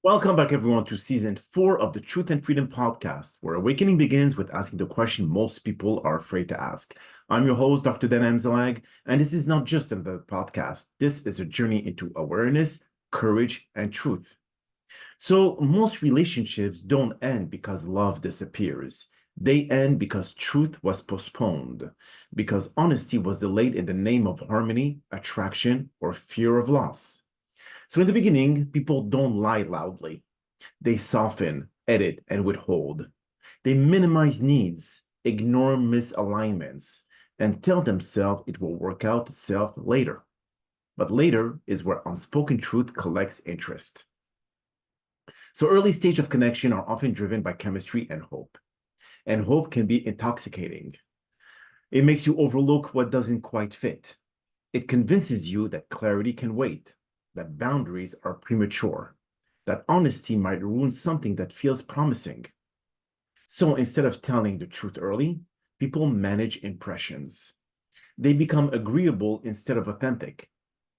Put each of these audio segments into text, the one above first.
Welcome back, everyone, to season 4 of the Truth and Freedom podcast, where awakening begins with asking the question most people are afraid to ask. I'm your host, Dr. Dan Amzalag, and this is not just another podcast. This is a journey into awareness, courage, and truth. So, most relationships don't end because love disappears. They end because truth was postponed, because honesty was delayed in the name of harmony, attraction, or fear of loss. So in the beginning, people don't lie loudly. They soften, edit, and withhold. They minimize needs, ignore misalignments, and tell themselves it will work out itself later. But later is where unspoken truth collects interest. So early stage of connection are often driven by chemistry and hope can be intoxicating. It makes you overlook what doesn't quite fit. It convinces you that clarity can wait, that boundaries are premature, that honesty might ruin something that feels promising. So instead of telling the truth early, people manage impressions. They become agreeable instead of authentic.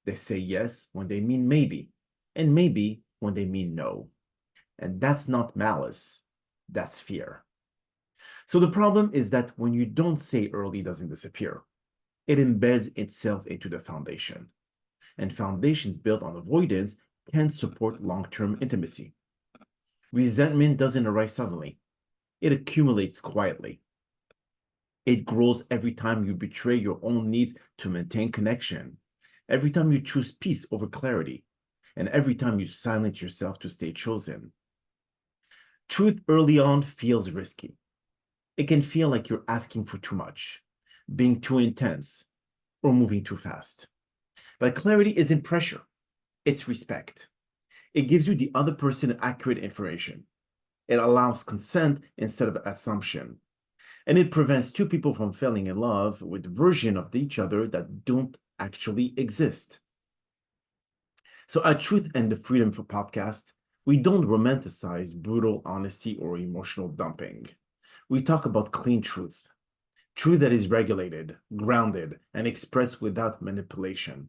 They say yes when they mean maybe, and maybe when they mean no. And that's not malice, that's fear. So the problem is that when you don't say early, it doesn't disappear. It embeds itself into the foundation. And foundations built on avoidance can support long-term intimacy. Resentment doesn't arise suddenly. It accumulates quietly. It grows every time you betray your own needs to maintain connection, every time you choose peace over clarity, and every time you silence yourself to stay chosen. Truth early on feels risky. It can feel like you're asking for too much, being too intense, or moving too fast. But clarity isn't pressure, it's respect. It gives you the other person accurate information. It allows consent instead of assumption. And it prevents two people from falling in love with versions of each other that don't actually exist. So at Truth and the Freedom for podcast, we don't romanticize brutal honesty or emotional dumping. We talk about clean truth that is regulated, grounded, and expressed without manipulation.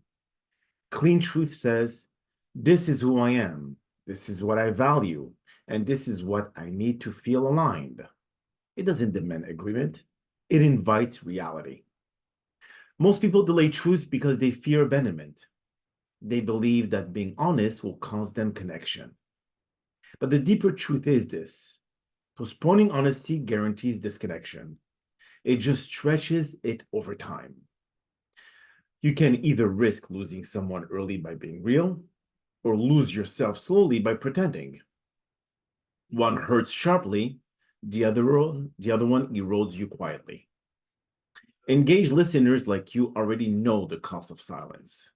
Clean truth says, this is who I am, this is what I value, and this is what I need to feel aligned. It doesn't demand agreement, it invites reality. Most people delay truth because they fear abandonment. They believe that being honest will cause them connection. But the deeper truth is this: postponing honesty guarantees disconnection. It just stretches it over time. You can either risk losing someone early by being real, or lose yourself slowly by pretending. One hurts sharply, the other one erodes you quietly. Engaged listeners like you already know the cost of silence.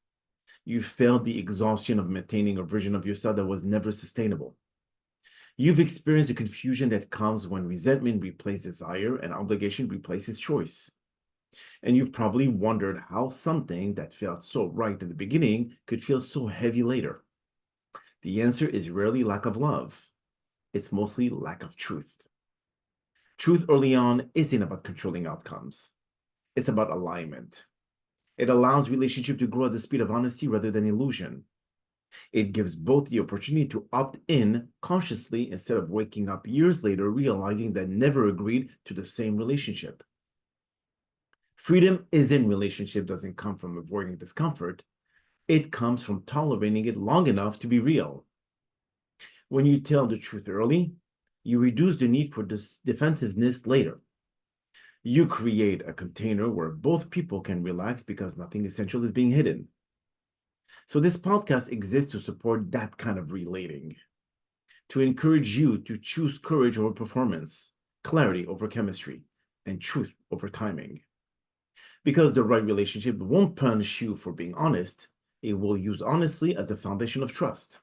You felt the exhaustion of maintaining a version of yourself that was never sustainable. You've experienced the confusion that comes when resentment replaces desire and obligation replaces choice. And you've probably wondered how something that felt so right in the beginning could feel so heavy later. The answer is rarely lack of love. It's mostly lack of truth. Truth early on isn't about controlling outcomes. It's about alignment. It allows relationship to grow at the speed of honesty rather than illusion. It gives both the opportunity to opt in consciously instead of waking up years later realizing that never agreed to the same relationship. Freedom in relationship doesn't come from avoiding discomfort. It comes from tolerating it long enough to be real. When you tell the truth early, you reduce the need for this defensiveness later. You create a container where both people can relax because nothing essential is being hidden. So this podcast exists to support that kind of relating, to encourage you to choose courage over performance, clarity over chemistry, and truth over timing. Because the right relationship won't punish you for being honest, it will use honesty as the foundation of trust.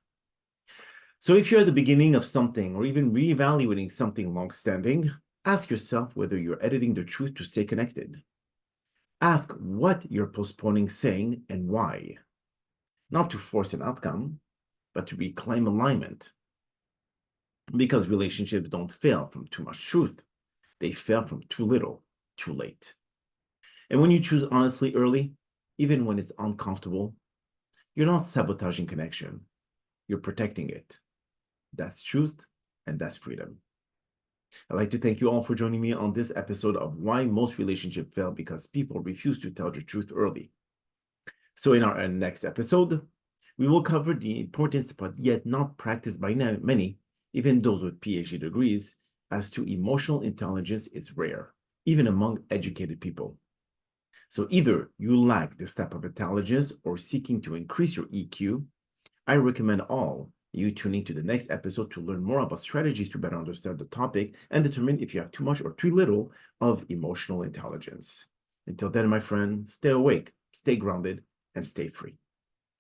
So if you're at the beginning of something or even reevaluating something long-standing, ask yourself whether you're editing the truth to stay connected. Ask what you're postponing saying and why. Not to force an outcome, but to reclaim alignment. Because relationships don't fail from too much truth. They fail from too little, too late. And when you choose honestly early, even when it's uncomfortable, you're not sabotaging connection. You're protecting it. That's truth, and that's freedom. I'd like to thank you all for joining me on this episode of Why Most Relationships Fail Because People Refuse to Tell the Truth Early. So in our next episode, we will cover the importance but yet not practiced by many, even those with PhD degrees, as to emotional intelligence is rare, even among educated people. So either you lack this type of intelligence or seeking to increase your EQ, I recommend all you tuning to the next episode to learn more about strategies to better understand the topic and determine if you have too much or too little of emotional intelligence. Until then, my friend, stay awake, stay grounded, and stay free.